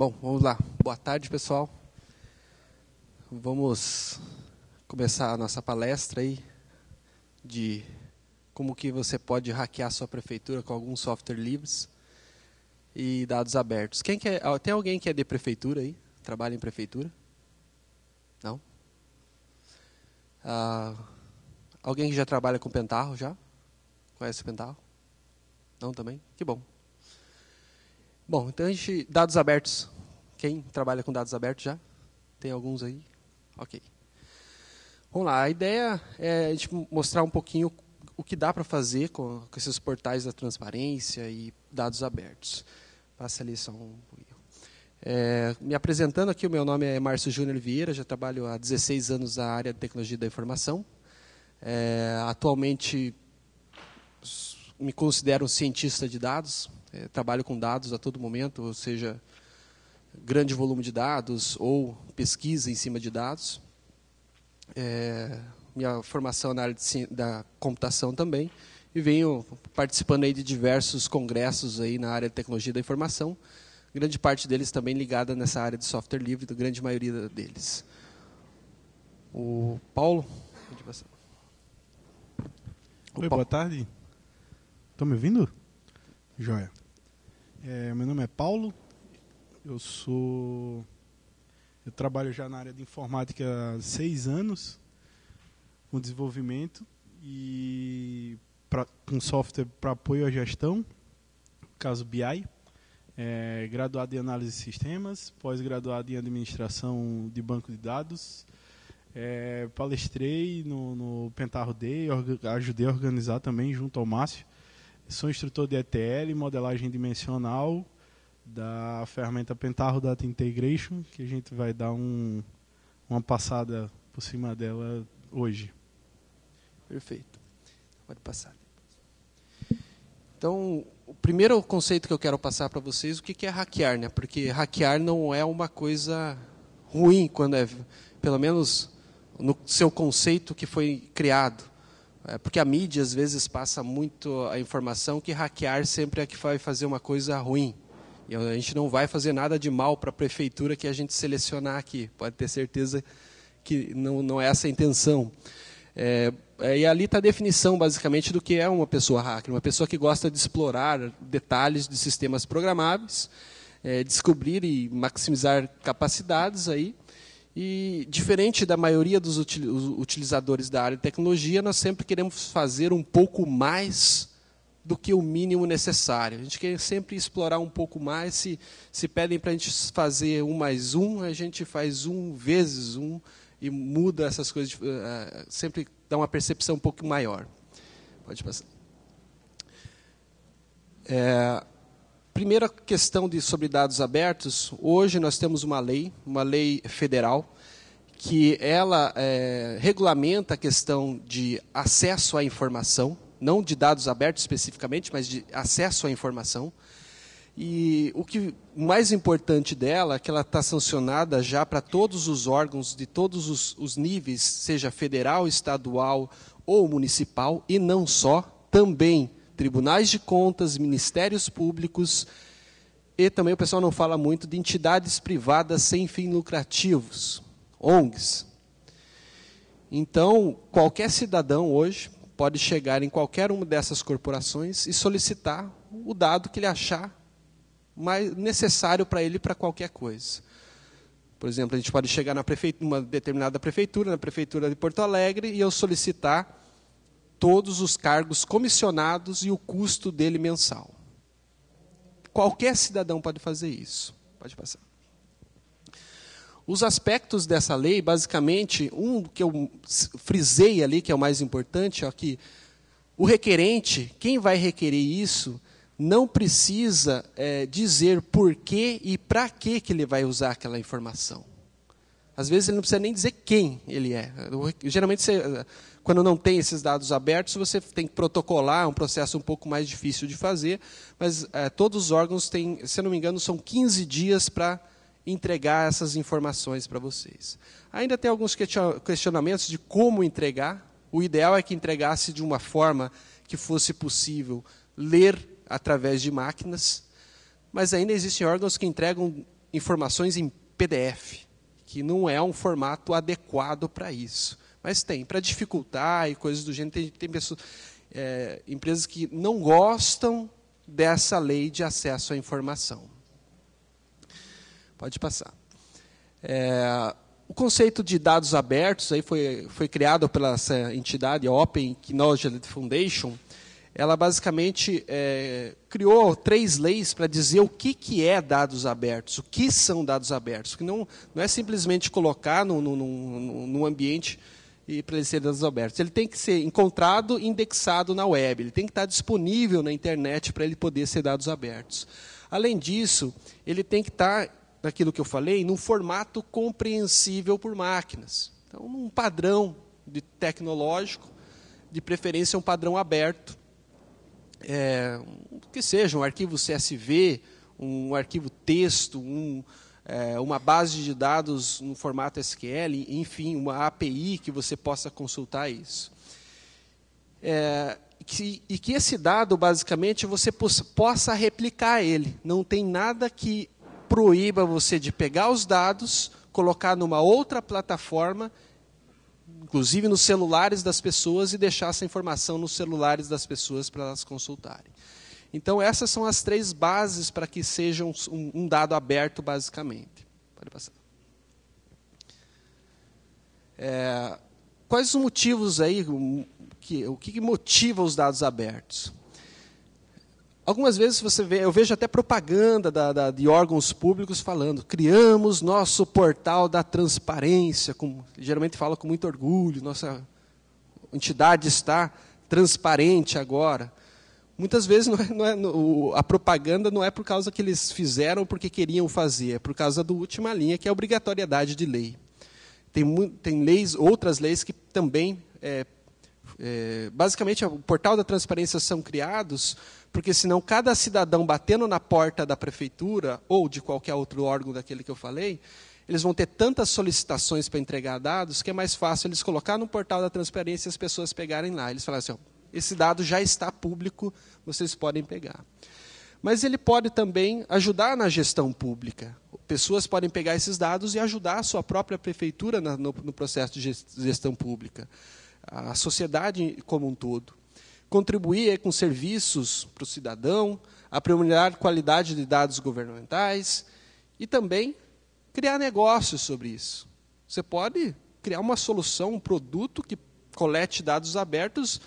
Bom, vamos lá. Boa tarde, pessoal. Vamos começar a nossa palestra aí de como que você pode hackear a sua prefeitura com alguns software livres e dados abertos. Tem alguém que é de prefeitura aí? Trabalha em prefeitura? Não? Alguém que já trabalha com Pentaho já? Conhece o Pentaho? Não também? Que bom. Bom, então dados abertos. Quem trabalha com dados abertos já? Tem alguns aí? Ok. Vamos lá, a ideia é a gente mostrar um pouquinho o que dá para fazer com esses portais da transparência e dados abertos. Passa ali só um pouquinho. Me apresentando aqui, o meu nome é Márcio Júnior Vieira, já trabalho há 16 anos na área de tecnologia da informação. Atualmente, me considero um cientista de dados, trabalho com dados a todo momento, ou seja, grande volume de dados ou pesquisa em cima de dados. Minha formação na área da computação também, e venho participando aí de diversos congressos aí na área de tecnologia da informação, grande parte deles também ligada nessa área de software livre, da grande maioria deles. O Paulo? Oi, boa tarde. Estão me ouvindo? Joia. Meu nome é Paulo. Eu trabalho já na área de informática há 6 anos, com desenvolvimento e com software para apoio à gestão, no caso BI. Graduado em análise de sistemas, pós-graduado em administração de banco de dados. Palestrei no Pentaho Day, ajudei a organizar também junto ao Márcio. Sou instrutor de ETL, modelagem dimensional, da ferramenta Pentaho Data Integration, que a gente vai dar uma passada por cima dela hoje. Perfeito. Pode passar. Então, o primeiro conceito que eu quero passar para vocês, o que é hackear, né? Porque hackear não é uma coisa ruim, quando pelo menos no seu conceito que foi criado. Porque a mídia, às vezes, passa muito a informação que hackear sempre é que vai fazer uma coisa ruim. E a gente não vai fazer nada de mal para a prefeitura que a gente selecionar aqui. Pode ter certeza que não é essa a intenção. E ali está a definição, basicamente, do que é uma pessoa hacker. Uma pessoa que gosta de explorar detalhes de sistemas programáveis, descobrir e maximizar capacidades aí. E, diferente da maioria dos utilizadores da área de tecnologia, nós sempre queremos fazer um pouco mais do que o mínimo necessário. A gente quer sempre explorar um pouco mais. Se pedem para a gente fazer 1 mais 1, a gente faz 1 vezes 1 e muda essas coisas. Sempre dá uma percepção um pouco maior. Pode passar. Primeira questão sobre dados abertos. Hoje nós temos uma lei federal, que ela regulamenta a questão de acesso à informação, não de dados abertos especificamente, mas de acesso à informação. E o mais importante dela é que ela está sancionada já para todos os órgãos de todos os níveis, seja federal, estadual ou municipal, e não só, também tribunais de contas, ministérios públicos, e também o pessoal não fala muito de entidades privadas sem fins lucrativos, ONGs. Então, qualquer cidadão hoje pode chegar em qualquer uma dessas corporações e solicitar o dado que ele achar mais necessário para ele para qualquer coisa. Por exemplo, a gente pode chegar numa determinada prefeitura, na prefeitura de Porto Alegre, e eu solicitar todos os cargos comissionados e o custo dele mensal. Qualquer cidadão pode fazer isso. Pode passar. Os aspectos dessa lei, basicamente, um que eu frisei ali, que é o mais importante, é que o requerente, quem vai requerer isso, não precisa dizer por que e para que ele vai usar aquela informação. Às vezes ele não precisa nem dizer quem ele é. Geralmente, quando não tem esses dados abertos, você tem que protocolar, é um processo um pouco mais difícil de fazer, mas todos os órgãos têm, se eu não me engano, são 15 dias para entregar essas informações para vocês. Ainda tem alguns questionamentos de como entregar. O ideal é que entregasse de uma forma que fosse possível ler através de máquinas, mas ainda existem órgãos que entregam informações em PDF, que não é um formato adequado para isso. Mas tem, para dificultar e coisas do gênero, tem pessoas, empresas que não gostam dessa lei de acesso à informação. Pode passar. O conceito de dados abertos aí foi criado pela essa entidade, a Open Knowledge Foundation. Ela basicamente criou 3 leis para dizer o que é dados abertos, o que são dados abertos, que não é simplesmente colocar num ambiente e para ele ser dados abertos. Ele tem que ser encontrado e indexado na web, ele tem que estar disponível na internet para ele poder ser dados abertos. Além disso, ele tem que estar, naquilo que eu falei, num formato compreensível por máquinas. Então, um padrão tecnológico, de preferência um padrão aberto, que seja um arquivo CSV, um arquivo texto, uma base de dados no formato SQL, enfim, uma API que você possa consultar isso. E que esse dado, basicamente, você possa replicar ele. Não tem nada que proíba você de pegar os dados, colocar numa outra plataforma, inclusive nos celulares das pessoas, e deixar essa informação nos celulares das pessoas para elas consultarem. Então, essas são as 3 bases para que seja um dado aberto, basicamente. Pode passar. Quais os motivos aí, o que motiva os dados abertos? Algumas vezes eu vejo até propaganda de órgãos públicos falando: criamos nosso portal da transparência, geralmente fala com muito orgulho, nossa entidade está transparente agora. Muitas vezes a propaganda não é por causa que eles fizeram porque queriam fazer, é por causa da última linha, que é a obrigatoriedade de lei. Tem leis, outras leis que também, basicamente, o portal da transparência são criados porque senão cada cidadão batendo na porta da prefeitura ou de qualquer outro órgão daquele que eu falei, eles vão ter tantas solicitações para entregar dados que é mais fácil eles colocar no portal da transparência e as pessoas pegarem lá. Eles falam assim: esse dado já está público, vocês podem pegar. Mas ele pode também ajudar na gestão pública. Pessoas podem pegar esses dados e ajudar a sua própria prefeitura no processo de gestão pública, a sociedade como um todo. Contribuir com serviços para o cidadão, aprimorar a qualidade de dados governamentais e também criar negócios sobre isso. Você pode criar uma solução, um produto que colete dados abertos,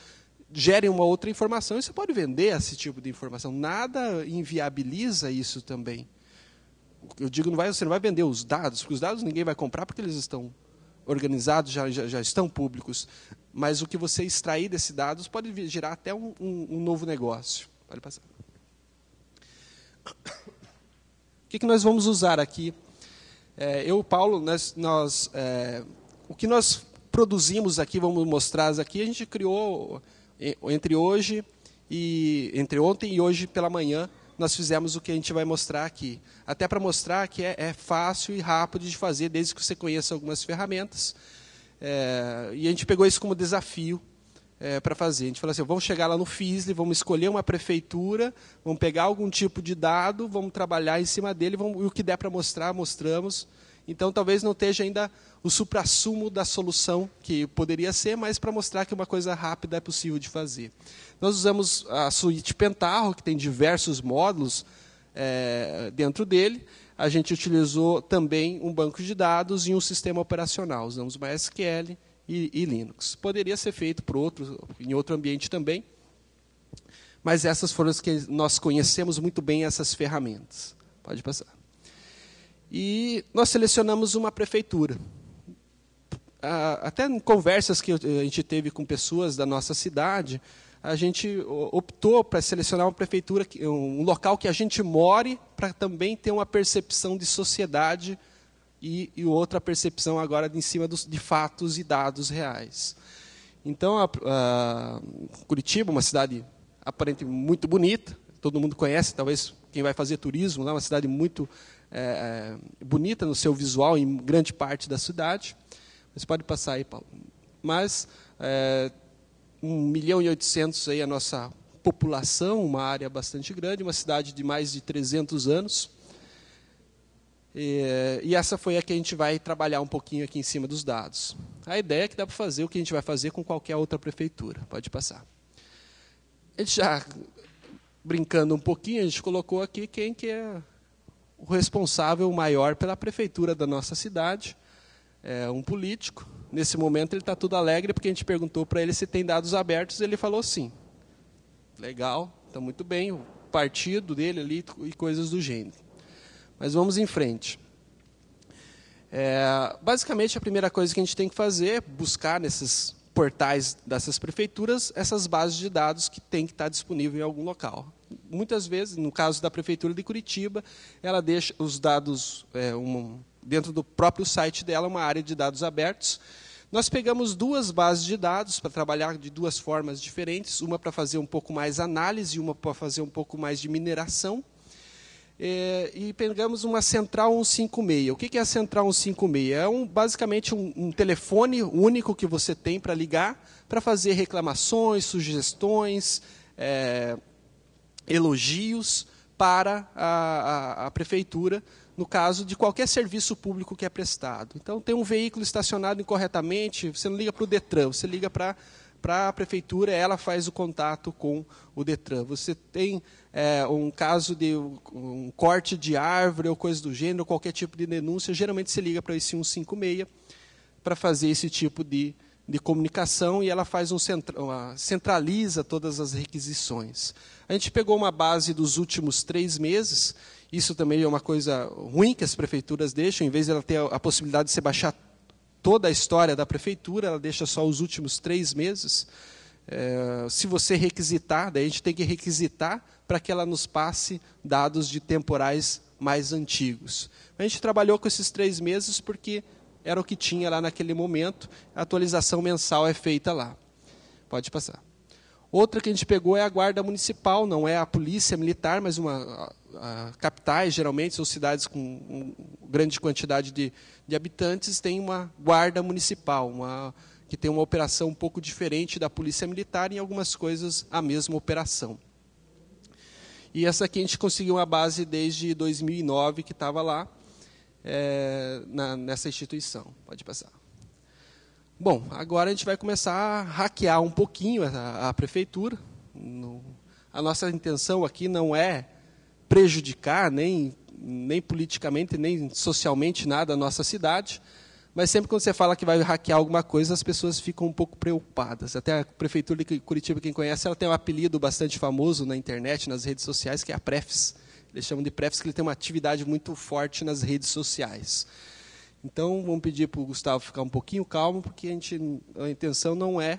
gere uma outra informação e você pode vender esse tipo de informação. Nada inviabiliza isso também. Eu digo, você não vai vender os dados, porque os dados ninguém vai comprar porque eles estão organizados, já estão públicos. Mas o que você extrair desses dados pode gerar até um novo negócio. Pode passar. O que nós vamos usar aqui? Eu e o Paulo, o que nós produzimos aqui, vamos mostrar aqui, a gente criou entre ontem e hoje pela manhã, nós fizemos o que a gente vai mostrar aqui. Até para mostrar que é fácil e rápido de fazer, desde que você conheça algumas ferramentas. E a gente pegou isso como desafio para fazer. A gente falou assim: vamos chegar lá no FISLE, vamos escolher uma prefeitura, vamos pegar algum tipo de dado, vamos trabalhar em cima dele, e o que der para mostrar, mostramos. Então, talvez não esteja ainda o suprassumo da solução, que poderia ser, mas para mostrar que uma coisa rápida é possível de fazer. Nós usamos a suíte Pentaho, que tem diversos módulos dentro dele. A gente utilizou também um banco de dados e um sistema operacional. Usamos MySQL e Linux. Poderia ser feito em outro ambiente também, mas essas foram as que nós conhecemos muito bem, essas ferramentas. Pode passar. E nós selecionamos uma prefeitura. Até em conversas que a gente teve com pessoas da nossa cidade, a gente optou para selecionar uma prefeitura, um local que a gente more, para também ter uma percepção de sociedade e outra percepção agora em cima de fatos e dados reais. Então, Curitiba, uma cidade aparentemente muito bonita, todo mundo conhece, talvez quem vai fazer turismo lá, uma cidade muito bonita no seu visual em grande parte da cidade. Você pode passar aí, Paulo. Mas 1.800.000 aí a nossa população, uma área bastante grande, uma cidade de mais de 300 anos. E essa foi a que a gente vai trabalhar um pouquinho aqui em cima dos dados. A ideia é que dá para fazer o que a gente vai fazer com qualquer outra prefeitura. Pode passar. A gente já, brincando um pouquinho, a gente colocou aqui quem que é o responsável maior pela prefeitura da nossa cidade. É um político. Nesse momento ele está tudo alegre, porque a gente perguntou para ele se tem dados abertos, ele falou sim. Legal, está muito bem, o partido dele ali e coisas do gênero. Mas vamos em frente. Basicamente, a primeira coisa que a gente tem que fazer é buscar nesses portais dessas prefeituras essas bases de dados que tem que estar disponível em algum local. Muitas vezes, no caso da Prefeitura de Curitiba, ela deixa os dados dentro do próprio site dela, uma área de dados abertos. Nós pegamos duas bases de dados para trabalhar de duas formas diferentes, uma para fazer um pouco mais análise e uma para fazer um pouco mais de mineração. E pegamos uma Central 156. O que é a Central 156? É basicamente um telefone único que você tem para ligar, para fazer reclamações, sugestões, elogios para a prefeitura, no caso de qualquer serviço público que é prestado. Então, tem um veículo estacionado incorretamente, você não liga para o Detran, você liga para a prefeitura, ela faz o contato com o Detran. Você tem um caso de um corte de árvore ou coisa do gênero, qualquer tipo de denúncia, geralmente se liga para esse 156 para fazer esse tipo de comunicação, e ela faz centraliza todas as requisições. A gente pegou uma base dos últimos 3 meses, isso também é uma coisa ruim que as prefeituras deixam, em vez de ela ter a possibilidade de você baixar toda a história da prefeitura, ela deixa só os últimos 3 meses. Se você requisitar, daí a gente tem que requisitar para que ela nos passe dados de temporais mais antigos. A gente trabalhou com esses 3 meses porque era o que tinha lá naquele momento, a atualização mensal é feita lá. Pode passar. Outra que a gente pegou é a Guarda Municipal, não é a Polícia Militar, mas capitais, geralmente, são cidades com grande quantidade de habitantes, tem uma Guarda Municipal, que tem uma operação um pouco diferente da Polícia Militar, e em algumas coisas a mesma operação. E essa aqui a gente conseguiu uma base desde 2009, que estava lá, nessa instituição. Pode passar. Bom, agora a gente vai começar a hackear um pouquinho a prefeitura. A nossa intenção aqui não é prejudicar, nem politicamente, nem socialmente nada a nossa cidade, mas sempre quando você fala que vai hackear alguma coisa, as pessoas ficam um pouco preocupadas. Até a Prefeitura de Curitiba, quem conhece, ela tem um apelido bastante famoso na internet, nas redes sociais, que é a Prefs. Eles chamam de Prefs, que ele tem uma atividade muito forte nas redes sociais. Então, vamos pedir para o Gustavo ficar um pouquinho calmo, porque a intenção não é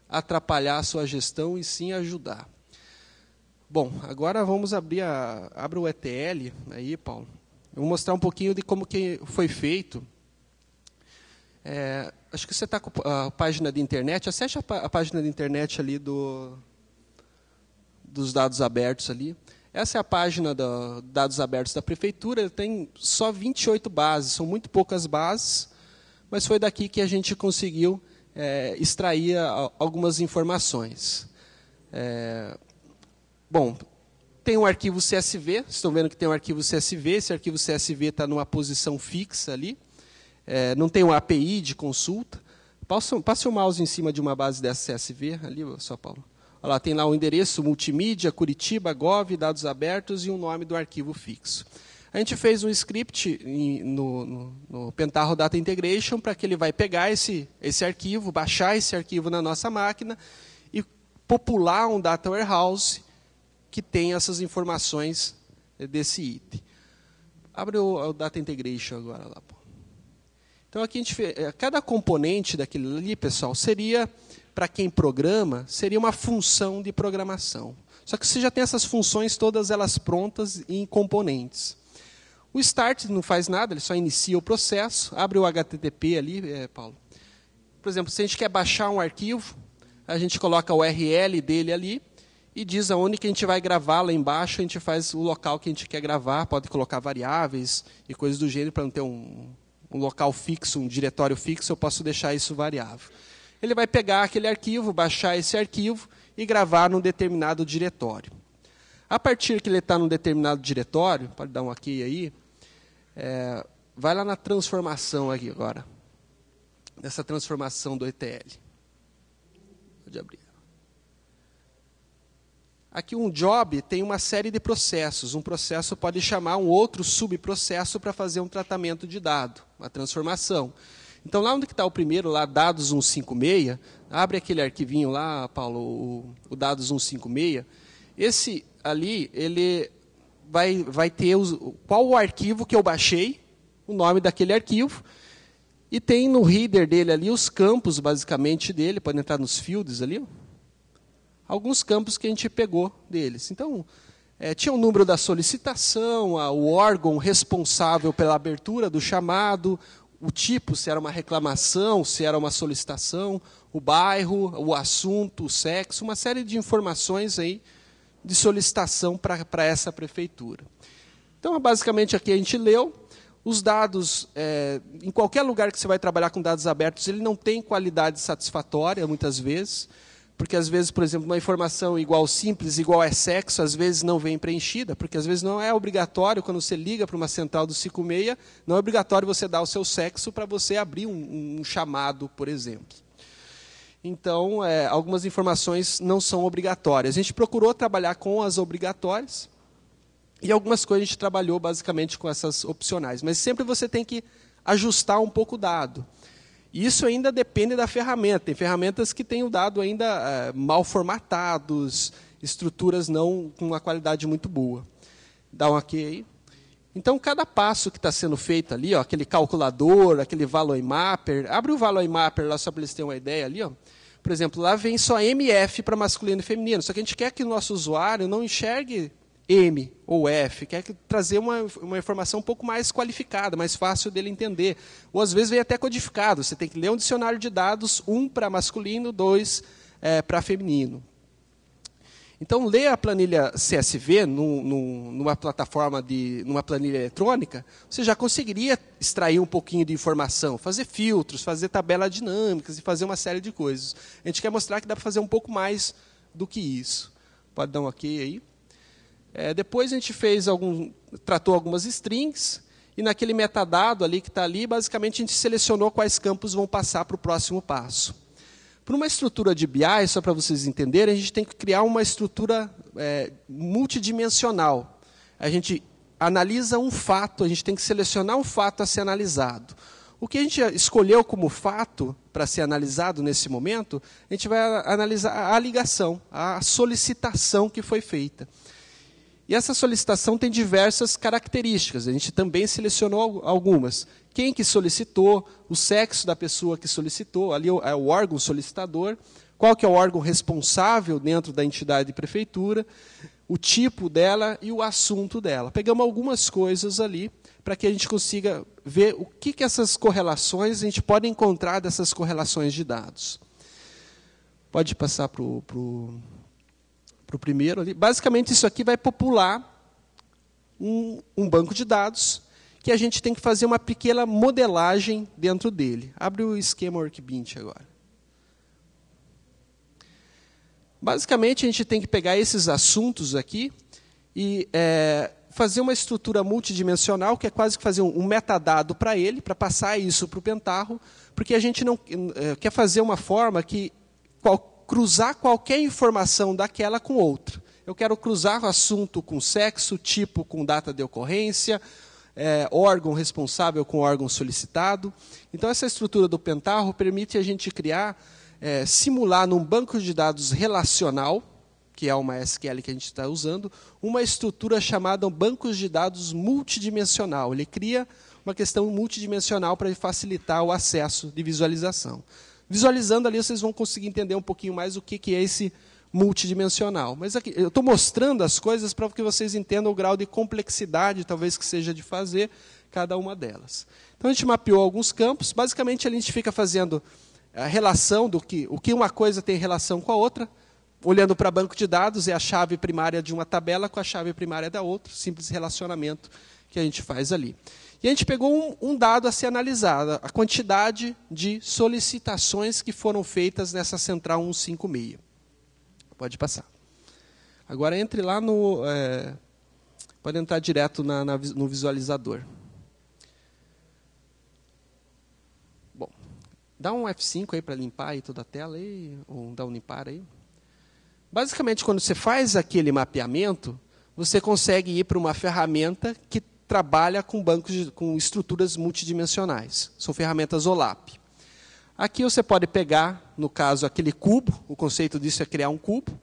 atrapalhar a sua gestão, e sim ajudar. Bom, agora vamos abra o ETL, aí, Paulo. Eu vou mostrar um pouquinho de como que foi feito. Acho que você está com a página de internet, acesse a página de internet ali dos dados abertos ali. Essa é a página dos dados abertos da prefeitura, tem só 28 bases, são muito poucas bases, mas foi daqui que a gente conseguiu extrair algumas informações. Bom, tem um arquivo CSV, vocês estão vendo que tem um arquivo CSV, esse arquivo CSV está numa posição fixa ali, não tem uma API de consulta. Passe o mouse em cima de uma base dessa CSV, ali, só Paulo. Olha lá, tem lá o endereço multimídia, Curitiba, Gov, dados abertos e o nome do arquivo fixo. A gente fez um script no Pentaho Data Integration para que ele vai pegar esse arquivo, baixar esse arquivo na nossa máquina e popular um data warehouse que tem essas informações desse item. Abre o Data Integration agora lá. Então, aqui a gente fez, cada componente daquele ali, pessoal, seria, para quem programa, seria uma função de programação. Só que você já tem essas funções todas elas prontas em componentes. O Start não faz nada, ele só inicia o processo, abre o HTTP ali, Paulo. Por exemplo, se a gente quer baixar um arquivo, a gente coloca o URL dele ali e diz aonde que a gente vai gravar lá embaixo, a gente faz o local que a gente quer gravar, pode colocar variáveis e coisas do gênero para não ter um local fixo, um diretório fixo, eu posso deixar isso variável. Ele vai pegar aquele arquivo, baixar esse arquivo e gravar num determinado diretório. A partir que ele está num determinado diretório, pode dar um OK aí, Vai lá na transformação aqui agora. Nessa transformação do ETL. Pode abrir. Aqui um job tem uma série de processos. Um processo pode chamar um outro subprocesso para fazer um tratamento de dado, uma transformação. Então, lá onde está o primeiro, lá, dados 156, abre aquele arquivinho lá, Paulo, o dados 156. Esse ali, ele vai ter qual o arquivo que eu baixei, o nome daquele arquivo, e tem no header dele ali os campos, basicamente, dele, pode entrar nos fields ali, alguns campos que a gente pegou deles. Então, tinha o número da solicitação, o órgão responsável pela abertura do chamado, o tipo, se era uma reclamação, se era uma solicitação, o bairro, o assunto, o sexo, uma série de informações aí de solicitação para essa prefeitura. Então, basicamente, aqui a gente leu. Os dados, em qualquer lugar que você vai trabalhar com dados abertos, ele não tem qualidade satisfatória, muitas vezes, porque, às vezes, por exemplo, uma informação igual simples, igual é sexo, às vezes não vem preenchida, porque, às vezes, não é obrigatório, quando você liga para uma central do 56, não é obrigatório você dar o seu sexo para você abrir um chamado, por exemplo. Então, algumas informações não são obrigatórias. A gente procurou trabalhar com as obrigatórias, e algumas coisas a gente trabalhou, basicamente, com essas opcionais. Mas sempre você tem que ajustar um pouco o dado. Isso ainda depende da ferramenta. Tem ferramentas que têm o dado ainda mal formatados, estruturas não com uma qualidade muito boa. Dá um OK aí. Então, cada passo que está sendo feito ali, ó, aquele calculador, aquele Value Mapper, abre o Value Mapper lá só para eles terem uma ideia ali. Ó. Por exemplo, lá vem só MF para masculino e feminino. Só que a gente quer que o nosso usuário não enxergue M ou F, quer trazer uma informação um pouco mais qualificada, mais fácil dele entender. Ou, às vezes, vem até codificado. Você tem que ler um dicionário de dados, 1 para masculino, 2 para feminino. Então, ler a planilha CSV numa plataforma, numa planilha eletrônica, você já conseguiria extrair um pouquinho de informação, fazer filtros, fazer tabelas dinâmicas e fazer uma série de coisas. A gente quer mostrar que dá para fazer um pouco mais do que isso. Pode dar um OK aí. Depois a gente tratou algumas strings, e naquele metadado ali que está ali, basicamente a gente selecionou quais campos vão passar para o próximo passo. Para uma estrutura de BI, só para vocês entenderem, a gente tem que criar uma estrutura multidimensional. A gente analisa um fato, a gente tem que selecionar um fato a ser analisado. O que a gente escolheu como fato para ser analisado nesse momento, a gente vai analisar a ligação, a solicitação que foi feita. E essa solicitação tem diversas características, a gente também selecionou algumas. Quem que solicitou, o sexo da pessoa que solicitou, ali é o órgão solicitador, qual que é o órgão responsável dentro da entidade de prefeitura, o tipo dela e o assunto dela. Pegamos algumas coisas ali para que a gente consiga ver o que essas correlações, a gente pode encontrar dessas correlações de dados. Pode passar para o primeiro ali. Basicamente, isso aqui vai popular um banco de dados que a gente tem que fazer uma pequena modelagem dentro dele. Abre o esquema Workbench agora. Basicamente, a gente tem que pegar esses assuntos aqui e fazer uma estrutura multidimensional, que é quase que fazer um metadado para ele, para passar isso para o Pentaho, porque a gente não quer fazer uma forma que cruzar qualquer informação daquela com outra. Eu quero cruzar o assunto com sexo, tipo com data de ocorrência, órgão responsável com órgão solicitado. Então, essa estrutura do Pentaho permite a gente criar, simular num banco de dados relacional, que é uma SQL que a gente está usando, uma estrutura chamada bancos de dados multidimensional. Ele cria uma questão multidimensional para facilitar o acesso de visualização. Visualizando ali, vocês vão conseguir entender um pouquinho mais o que é esse multidimensional. Mas aqui, eu estou mostrando as coisas para que vocês entendam o grau de complexidade, talvez, que seja de fazer cada uma delas. Então, a gente mapeou alguns campos. Basicamente, a gente fica fazendo a relação do o que uma coisa tem relação com a outra, olhando para banco de dados, é a chave primária de uma tabela com a chave primária da outra, simples relacionamento que a gente faz ali. E a gente pegou um dado a ser analisado, a quantidade de solicitações que foram feitas nessa central 156. Pode passar. Agora entre lá no... pode entrar direto no visualizador. Dá um F5 aí para limpar aí toda a tela, aí, ou dá um limpar aí. Basicamente, quando você faz aquele mapeamento, você consegue ir para uma ferramenta que trabalha com bancos, com estruturas multidimensionais. São ferramentas OLAP. Aqui você pode pegar, no caso, aquele cubo, o conceito disso é criar um cubo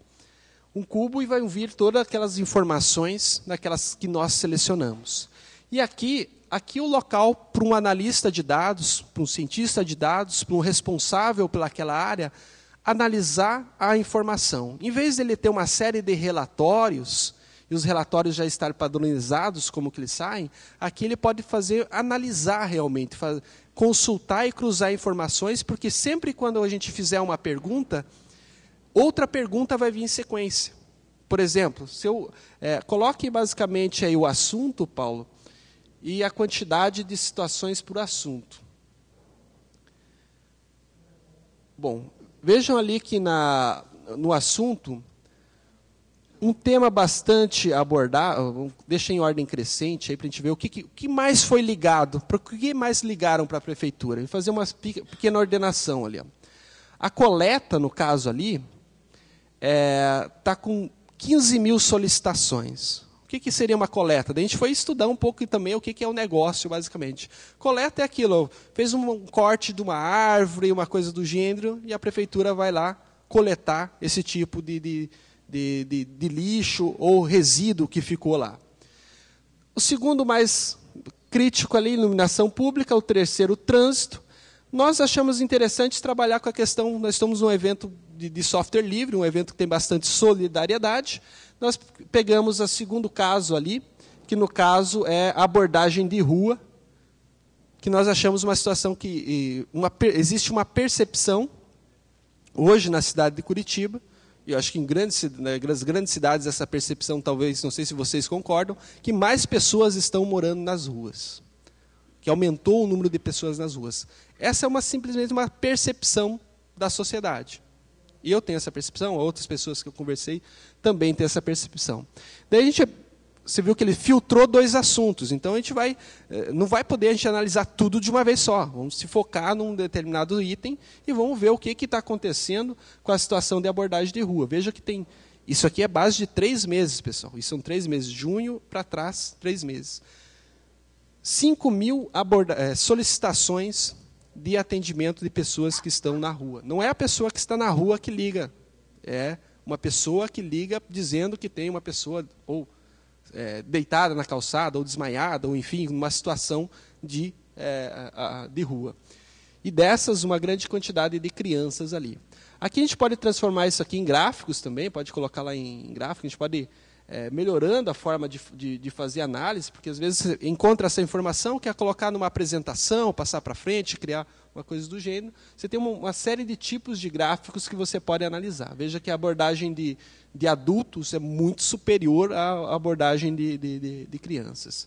e vai vir todas aquelas informações daquelas que nós selecionamos. E aqui o local para um analista de dados, para um cientista de dados, para um responsável pelaquela área, analisar a informação. Em vez de ele ter uma série de relatórios, e os relatórios já estarem padronizados como que eles saem, aqui ele pode analisar realmente, consultar e cruzar informações, porque sempre quando a gente fizer uma pergunta, outra pergunta vai vir em sequência. Por exemplo, coloque basicamente aí o assunto, Paulo, e a quantidade de situações por assunto. Bom, vejam ali que no assunto, um tema bastante abordado, deixa em ordem crescente, para a gente ver o que mais foi ligado, o que mais ligaram para a prefeitura. Vou fazer uma pequena ordenação ali. Ó. A coleta, no caso ali, está com 15 mil solicitações. O que seria uma coleta? Daí a gente foi estudar um pouco também o que é o negócio, basicamente. Coleta é aquilo, fez um corte de uma árvore, uma coisa do gênero, e a prefeitura vai lá coletar esse tipo de lixo ou resíduo que ficou lá. O segundo mais crítico ali, iluminação pública. O terceiro, trânsito. Nós achamos interessante trabalhar com a questão, nós estamos num evento de software livre, um evento que tem bastante solidariedade. Nós pegamos o segundo caso ali, que no caso é a abordagem de rua, que nós achamos uma situação que existe uma percepção, hoje na cidade de Curitiba, e eu acho que nas grandes cidades essa percepção, talvez, não sei se vocês concordam, que mais pessoas estão morando nas ruas, que aumentou o número de pessoas nas ruas. Essa é simplesmente uma percepção da sociedade. E eu tenho essa percepção, outras pessoas que eu conversei também têm essa percepção. Daí você viu que ele filtrou 2 assuntos, então a gente não vai poder analisar tudo de uma vez só. Vamos se focar num determinado item e vamos ver o que está acontecendo com a situação de abordagem de rua. Veja que isso aqui é base de 3 meses, pessoal. Isso são 3 meses, junho para trás, 3 meses. 5 mil solicitações de atendimento de pessoas que estão na rua. Não é a pessoa que está na rua que liga, é uma pessoa que liga dizendo que tem uma pessoa ou deitada na calçada, ou desmaiada, ou enfim, numa situação de rua. E dessas, uma grande quantidade de crianças ali. Aqui a gente pode transformar isso aqui em gráficos também, pode colocar lá em gráfico, a gente pode melhorando a forma de fazer análise, porque às vezes você encontra essa informação, quer colocar numa apresentação, passar para frente, criar uma coisa do gênero. Você tem uma série de tipos de gráficos que você pode analisar. Veja que a abordagem de adultos é muito superior à abordagem de crianças.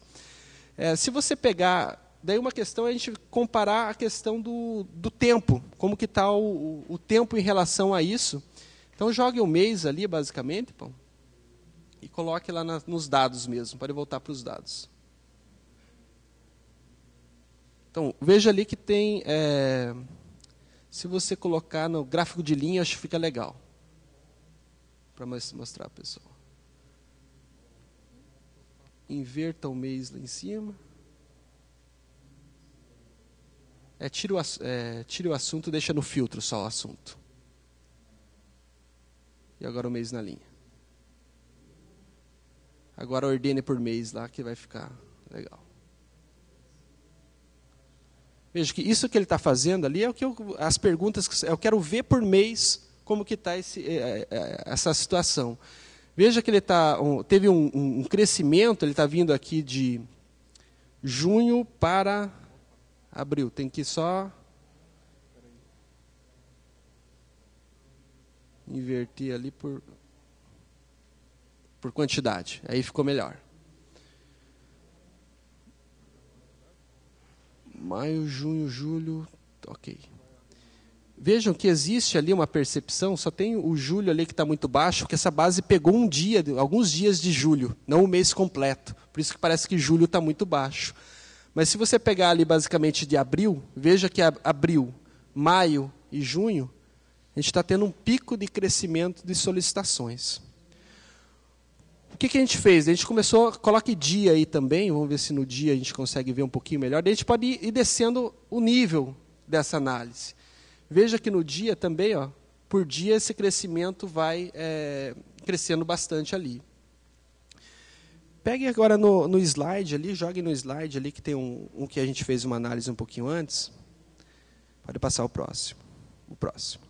Se você pegar... Daí uma questão é a gente comparar a questão do tempo, como que está o tempo em relação a isso. Então, jogue um mês ali, basicamente, pô, e coloque lá nos dados mesmo, pode voltar para os dados. Então, veja ali que tem, se você colocar no gráfico de linha, acho que fica legal, para mostrar, pessoal. Inverta o mês lá em cima. Tire o assunto, deixa no filtro só o assunto. E agora o mês na linha. Agora ordene por mês lá, que vai ficar legal. Veja que isso que ele está fazendo ali é o que as perguntas que eu quero ver por mês como que está essa situação. Veja que ele teve um crescimento, ele está vindo aqui de junho para abril. Tem que só inverter ali por quantidade. Aí ficou melhor. Maio, junho, julho, ok. Vejam que existe ali uma percepção, só tem o julho ali que está muito baixo, porque essa base pegou alguns dias de julho, não o mês completo. Por isso que parece que julho está muito baixo. Mas se você pegar ali basicamente de abril, veja que abril maio e junho, a gente está tendo um pico de crescimento de solicitações. O que a gente fez? A gente começou, coloque dia aí também, vamos ver se no dia a gente consegue ver um pouquinho melhor. Daí a gente pode ir descendo o nível dessa análise. Veja que no dia também, ó, por dia, esse crescimento vai crescendo bastante ali. Pegue agora no slide ali, jogue no slide ali, que tem um que a gente fez uma análise um pouquinho antes. Pode passar o próximo. O próximo.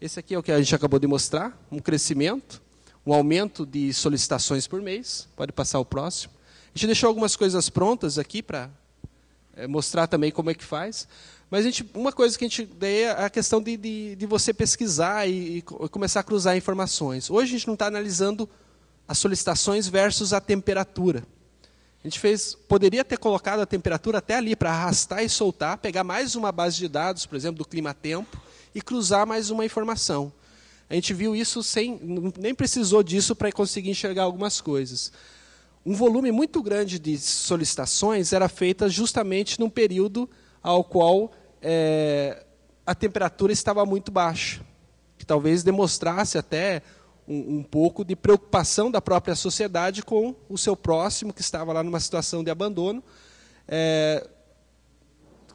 Esse aqui é o que a gente acabou de mostrar, um crescimento, um aumento de solicitações por mês. Pode passar o próximo. A gente deixou algumas coisas prontas aqui para mostrar também como é que faz. Mas uma coisa que a gente daí é a questão de você pesquisar e começar a cruzar informações. Hoje a gente não está analisando as solicitações versus a temperatura. A gente poderia ter colocado a temperatura até ali para arrastar e soltar, pegar mais uma base de dados, por exemplo, do clima-tempo, e cruzar mais uma informação. A gente viu isso nem precisou disso para conseguir enxergar algumas coisas. Um volume muito grande de solicitações era feita justamente num período ao qual a temperatura estava muito baixa, que talvez demonstrasse até um pouco de preocupação da própria sociedade com o seu próximo, que estava lá numa situação de abandono,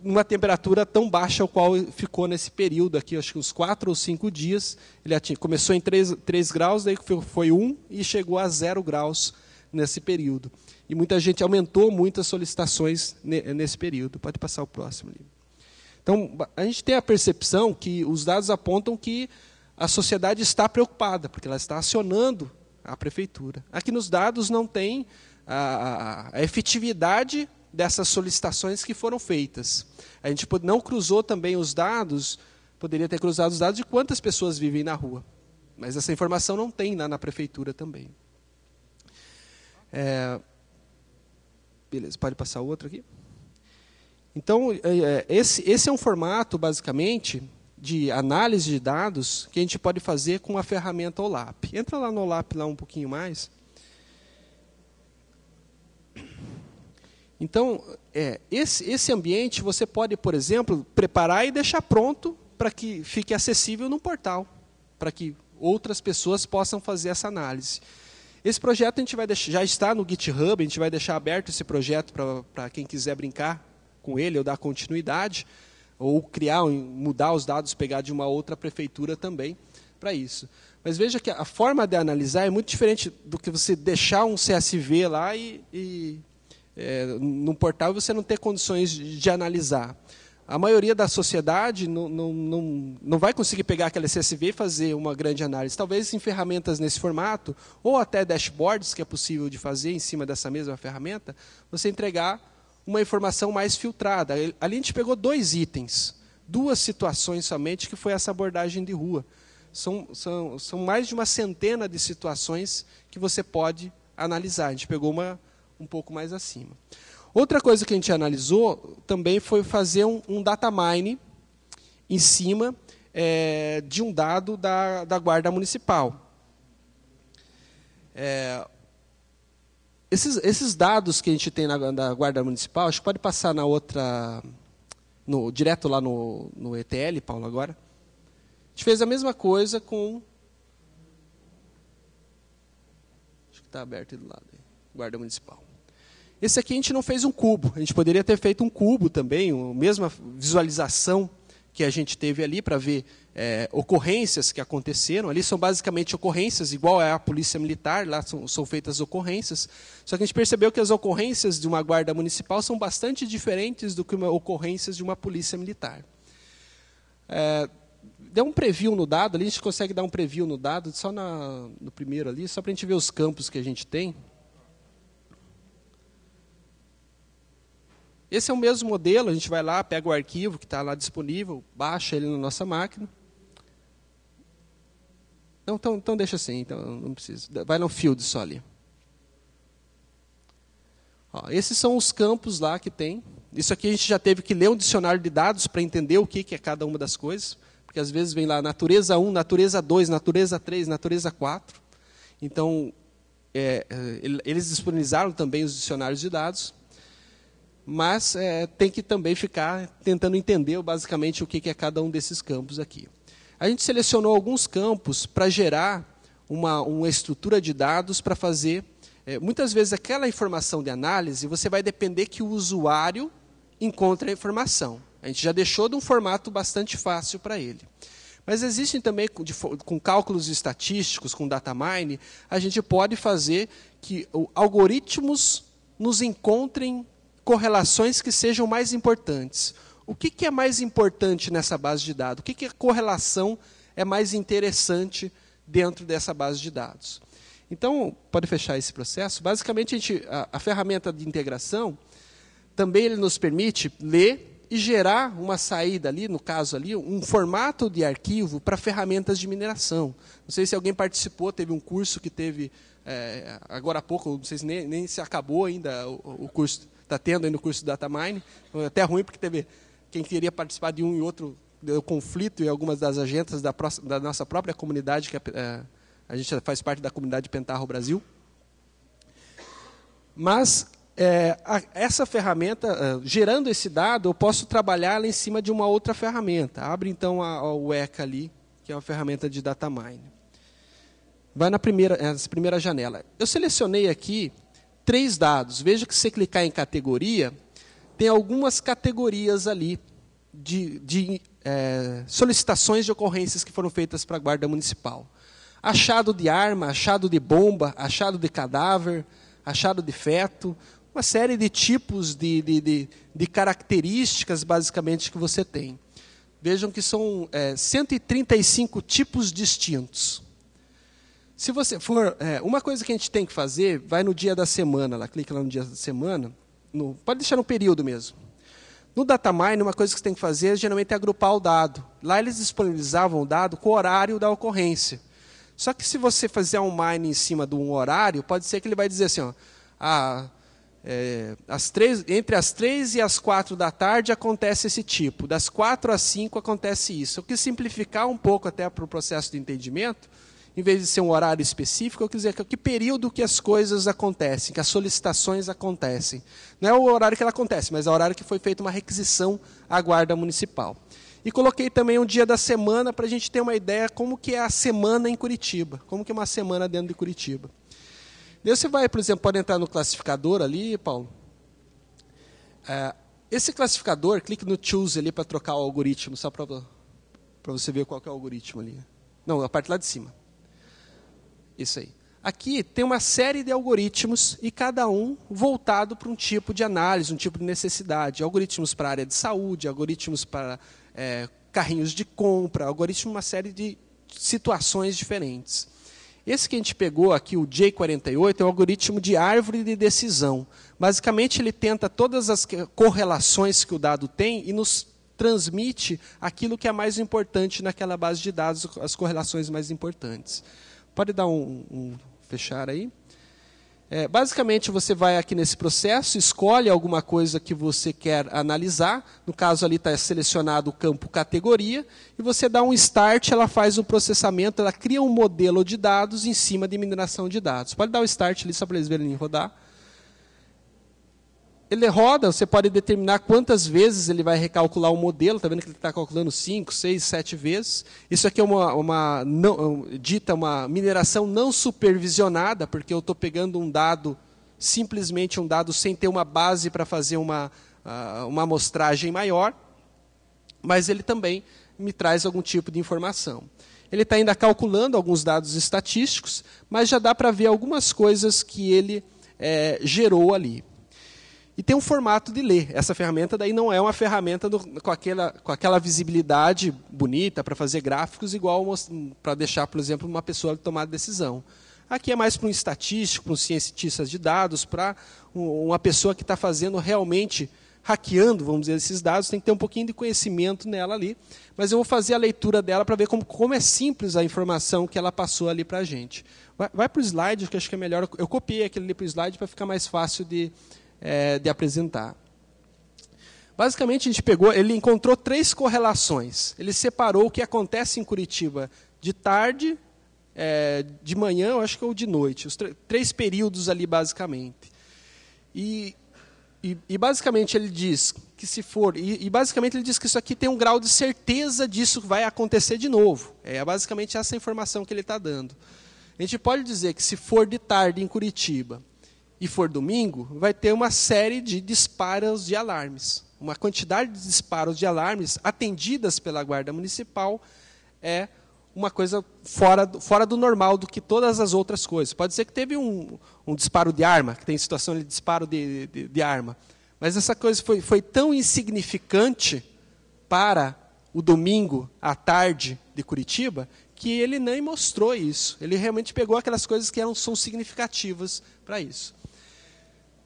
numa temperatura tão baixa, ao qual ficou nesse período aqui, acho que uns 4 ou 5 dias. Ele começou em 3 graus, daí foi 1 e chegou a 0 graus nesse período. E muita gente aumentou muitas solicitações nesse período. Pode passar o próximo ali. Então, a gente tem a percepção que os dados apontam que a sociedade está preocupada, porque ela está acionando a prefeitura. Aqui nos dados não tem a efetividade dessas solicitações que foram feitas. A gente não cruzou também os dados, poderia ter cruzado os dados de quantas pessoas vivem na rua. Mas essa informação não tem na prefeitura também. Beleza, pode passar outro aqui? Então, esse é um formato, basicamente, de análise de dados que a gente pode fazer com a ferramenta OLAP. Entra lá no OLAP lá um pouquinho mais. Então, esse ambiente você pode, por exemplo, preparar e deixar pronto para que fique acessível no portal, para que outras pessoas possam fazer essa análise. Esse projeto a gente vai deixar, já está no GitHub, a gente vai deixar aberto esse projeto para quem quiser brincar com ele ou dar continuidade, ou mudar os dados, pegar de uma outra prefeitura também para isso. Mas veja que a forma de analisar é muito diferente do que você deixar um CSV lá num portal e você não ter condições de analisar. A maioria da sociedade não vai conseguir pegar aquela CSV e fazer uma grande análise. Talvez em ferramentas nesse formato, ou até dashboards, que é possível de fazer em cima dessa mesma ferramenta, você entregar uma informação mais filtrada. Ali a gente pegou 2 itens, 2 situações somente, que foi essa abordagem de rua. São mais de uma centena de situações que você pode analisar. A gente pegou um pouco mais acima. Outra coisa que a gente analisou também foi fazer um data mine em cima de um dado da Guarda Municipal. Esses dados que a gente tem da Guarda Municipal, acho que pode passar na outra, direto lá no ETL, Paulo, agora. A gente fez a mesma coisa com... Acho que está aberto aí do lado. Guarda Municipal. Esse aqui a gente não fez um cubo. A gente poderia ter feito um cubo também, a mesma visualização que a gente teve ali para ver ocorrências que aconteceram. Ali são basicamente ocorrências, igual é a Polícia Militar, lá são feitas ocorrências. Só que a gente percebeu que as ocorrências de uma guarda municipal são bastante diferentes do que ocorrências de uma Polícia Militar. Deu um preview no dado, ali a gente consegue dar um preview no dado, só no primeiro ali, só para a gente ver os campos que a gente tem. Esse é o mesmo modelo, a gente vai lá, pega o arquivo que está lá disponível, baixa ele na nossa máquina. Não, então deixa assim, então não precisa. Vai no field só ali. Ó, esses são os campos lá que tem. Isso aqui a gente já teve que ler um dicionário de dados para entender o que é cada uma das coisas. Porque às vezes vem lá natureza 1, natureza 2, natureza 3, natureza 4. Então, eles disponibilizaram também os dicionários de dados. mas tem que também ficar tentando entender basicamente o que é cada um desses campos aqui. A gente selecionou alguns campos para gerar uma estrutura de dados para fazer... muitas vezes aquela informação de análise, você vai depender que o usuário encontre a informação. A gente já deixou de um formato bastante fácil para ele. Mas existem também, com cálculos estatísticos, com data mine, a gente pode fazer que algoritmos nos encontrem correlações que sejam mais importantes. O que é mais importante nessa base de dados? O que a correlação é mais interessante dentro dessa base de dados? Então, pode fechar esse processo. Basicamente, a ferramenta de integração também ele nos permite ler e gerar uma saída ali, no caso ali, um formato de arquivo para ferramentas de mineração. Não sei se alguém participou, teve um curso que teve, agora há pouco, não sei se nem se acabou ainda o curso, está tendo aí no curso de Data Mine, até ruim porque teve quem queria participar de um e outro, deu conflito em algumas das agendas da nossa própria comunidade, que a gente faz parte da comunidade Pentaho Brasil. Mas... essa ferramenta, gerando esse dado, eu posso trabalhar lá em cima de uma outra ferramenta. Abre, então, o ECA ali, que é uma ferramenta de data mine. Vai nessa primeira janela. Eu selecionei aqui 3 dados. Veja que se você clicar em categoria, tem algumas categorias ali de solicitações de ocorrências que foram feitas para a Guarda Municipal. Achado de arma, achado de bomba, achado de cadáver, achado de feto... uma série de tipos de características, basicamente, que você tem. Vejam que são 135 tipos distintos. Se você for... uma coisa que a gente tem que fazer, vai no dia da semana, lá, clica lá no dia da semana, pode deixar no período mesmo. No datamine, uma coisa que você tem que fazer, geralmente, é agrupar o dado. Lá eles disponibilizavam o dado com o horário da ocorrência. Só que se você fizer um mine em cima de um horário, pode ser que ele vai dizer assim, ó, entre as 3 e as 4 da tarde acontece esse tipo, das 4 às 5 acontece isso. Eu quis simplificar um pouco até para o processo de entendimento, em vez de ser um horário específico, eu quis dizer que período que as coisas acontecem, que as solicitações acontecem. Não é o horário que ela acontece, mas é o horário que foi feita uma requisição à Guarda Municipal. E coloquei também um dia da semana para a gente ter uma ideia como que é a semana em Curitiba, como que é uma semana dentro de Curitiba. Daí você vai, por exemplo, pode entrar no classificador ali, Paulo. Esse classificador, clique no Choose ali para trocar o algoritmo, só para você ver qual que é o algoritmo ali. Não, a parte lá de cima. Isso aí. Aqui tem uma série de algoritmos e cada um voltado para um tipo de análise, um tipo de necessidade. Algoritmos para a área de saúde, algoritmos para carrinhos de compra, algoritmos, uma série de situações diferentes. Esse que a gente pegou aqui, o J48, é um algoritmo de árvore de decisão. Basicamente, ele tenta todas as correlações que o dado tem e nos transmite aquilo que é mais importante naquela base de dados, as correlações mais importantes. Pode dar um fechar aí? Basicamente, você vai aqui nesse processo, escolhe alguma coisa que você quer analisar. No caso, ali está selecionado o campo categoria. E você dá um start, ela faz o processamento, ela cria um modelo de dados em cima de mineração de dados. Pode dar o start ali, só para eles verem rodar. Ele roda, você pode determinar quantas vezes ele vai recalcular o modelo. Está vendo que ele está calculando 5, 6, 7 vezes. Isso aqui é uma mineração não supervisionada, porque eu estou pegando um dado, simplesmente um dado, sem ter uma base para fazer uma amostragem maior. Mas ele também me traz algum tipo de informação. Ele está ainda calculando alguns dados estatísticos, mas já dá para ver algumas coisas que ele gerou ali. E tem um formato de ler. Essa ferramenta daí não é uma ferramenta com aquela visibilidade bonita para fazer gráficos igual para deixar, por exemplo, uma pessoa tomar decisão. Aqui é mais para um estatístico, para um cientista de dados, para uma pessoa que está fazendo realmente, hackeando, vamos dizer, esses dados, tem que ter um pouquinho de conhecimento nela ali. Mas eu vou fazer a leitura dela para ver como é simples a informação que ela passou ali para a gente. Vai para o slide, que eu acho que é melhor. Eu copiei aquele ali para o slide para ficar mais fácil de apresentar. Basicamente, a gente ele encontrou 3 correlações. Ele separou o que acontece em Curitiba de tarde, de manhã, eu acho que ou de noite. Os 3 períodos ali, basicamente. E E basicamente ele diz que se for... E basicamente ele diz que isso aqui tem um grau de certeza disso vai acontecer de novo. É basicamente essa informação que ele está dando. A gente pode dizer que se for de tarde em Curitiba e for domingo, vai ter uma série de disparos de alarmes. Uma quantidade de disparos de alarmes atendidas pela Guarda Municipal é uma coisa fora do normal, do que todas as outras coisas. Pode ser que teve um disparo de arma, que tem situação de disparo de arma, mas essa coisa foi tão insignificante para o domingo à tarde de Curitiba, que ele nem mostrou isso. Ele realmente pegou aquelas coisas que são significativas para isso.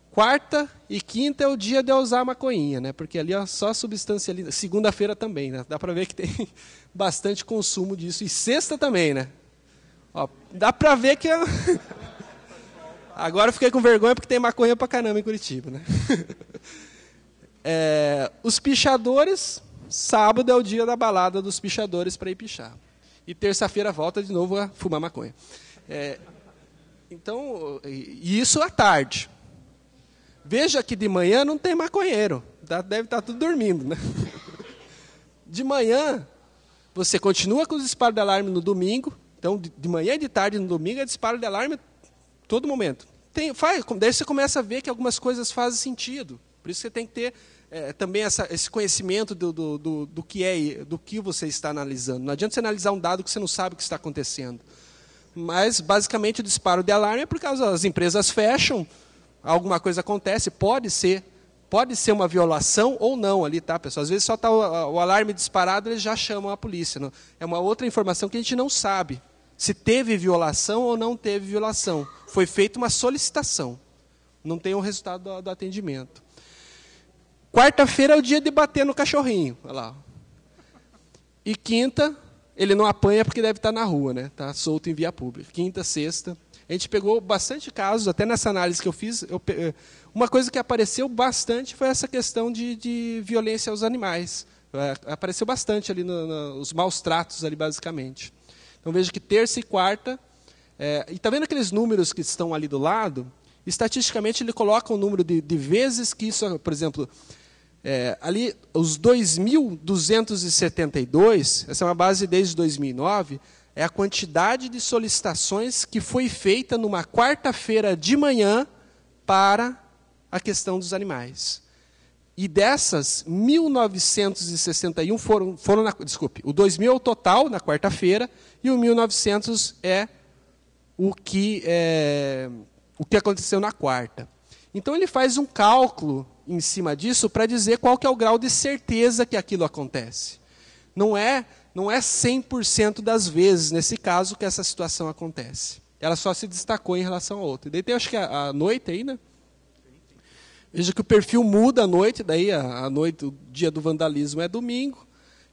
Quarta e quinta é o dia de eu usar a maconhinha, né? Porque ali só substância ali. Segunda-feira também, né? Dá para ver que tem bastante consumo disso. E sexta também, né? Ó, dá para ver que... Agora eu fiquei com vergonha porque tem maconha para caramba em Curitiba, né? Os pichadores, sábado é o dia da balada dos pichadores para ir pichar. E terça-feira volta de novo a fumar maconha. Então, e isso à tarde. Veja que de manhã não tem maconheiro. Deve estar tudo dormindo, né? De manhã, você continua com os disparos de alarme no domingo. Então, de manhã e de tarde no domingo é disparo de alarme todo momento. Daí você começa a ver que algumas coisas fazem sentido. Por isso você tem que ter também esse conhecimento do que você está analisando. Não adianta você analisar um dado que você não sabe o que está acontecendo. Mas, basicamente, o disparo de alarme é por causa das empresas fecham, alguma coisa acontece, pode ser uma violação ou não ali, tá, pessoal? Às vezes só está o alarme disparado, eles já chamam a polícia. Não? É uma outra informação que a gente não sabe. Se teve violação ou não teve violação. Foi feita uma solicitação. Não tem o resultado do atendimento. Quarta-feira é o dia de bater no cachorrinho. Olha lá. E quinta, ele não apanha porque deve estar na rua, né? Está solto em via pública. Quinta, sexta. A gente pegou bastante casos, até nessa análise que eu fiz, uma coisa que apareceu bastante foi essa questão de violência aos animais. Apareceu bastante ali os maus tratos ali, basicamente. Então, veja que terça e quarta... e está vendo aqueles números que estão ali do lado? Estatisticamente, ele coloca o número de vezes que isso... Por exemplo, ali, os 2.272, essa é uma base desde 2009, é a quantidade de solicitações que foi feita numa quarta-feira de manhã para a questão dos animais. E dessas, 1.961 foram desculpe, o 2.000 é o total na quarta-feira e o 1.900 é o que aconteceu na quarta. Então, ele faz um cálculo em cima disso para dizer qual que é o grau de certeza que aquilo acontece. Não é 100% das vezes, nesse caso, que essa situação acontece. Ela só se destacou em relação a outra. Daí tem, acho que a noite aí, né? Veja que o perfil muda à noite, daí a noite, o dia do vandalismo é domingo,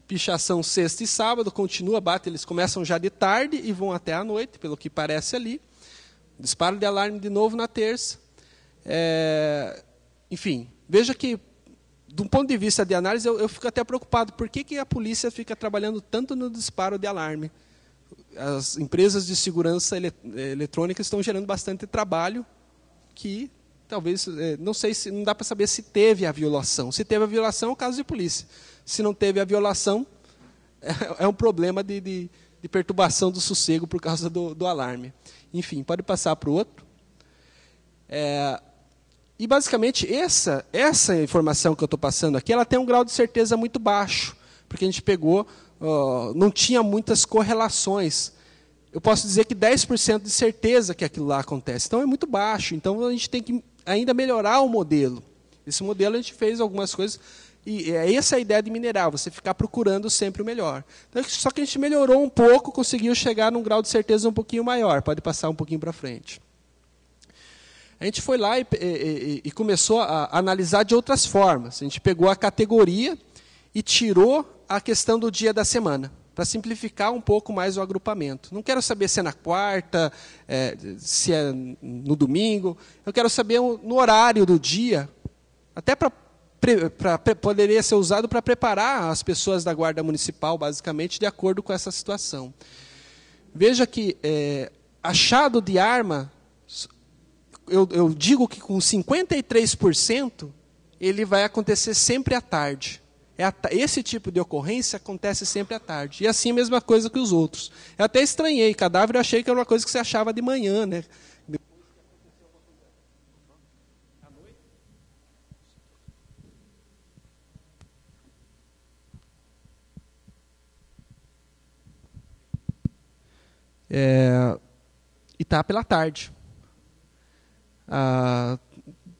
pichação sexta e sábado, continua, eles começam já de tarde e vão até a noite, pelo que parece ali. Disparo de alarme de novo na terça. Enfim, veja que, de um ponto de vista de análise, eu fico até preocupado. Por que a polícia fica trabalhando tanto no disparo de alarme? As empresas de segurança eletrônica estão gerando bastante trabalho que, talvez, não dá para saber se teve a violação. Se teve a violação, é o caso de polícia. Se não teve a violação, é um problema de perturbação do sossego por causa do alarme. Enfim, pode passar para o outro. E, basicamente, essa informação que eu estou passando aqui, ela tem um grau de certeza muito baixo, porque a gente pegou, não tinha muitas correlações. Eu posso dizer que 10% de certeza que aquilo lá acontece. Então, é muito baixo. Então, a gente tem que ainda melhorar o modelo. Esse modelo, a gente fez algumas coisas, e essa é a ideia de mineral, você ficar procurando sempre o melhor. Então, só que a gente melhorou um pouco, conseguiu chegar num grau de certeza um pouquinho maior. Pode passar um pouquinho para frente. A gente foi lá e começou a analisar de outras formas. A gente pegou a categoria e tirou a questão do dia da semana, para simplificar um pouco mais o agrupamento. Não quero saber se é na quarta, se é no domingo. Eu quero saber no horário do dia, até poderia ser usado para preparar as pessoas da Guarda Municipal, basicamente, de acordo com essa situação. Veja que achado de arma... Eu digo que com 53% ele vai acontecer sempre à tarde. Esse tipo de ocorrência acontece sempre à tarde. E assim a mesma coisa que os outros. Eu até estranhei, cadáver eu achei que era uma coisa que você achava de manhã, né? E está pela tarde.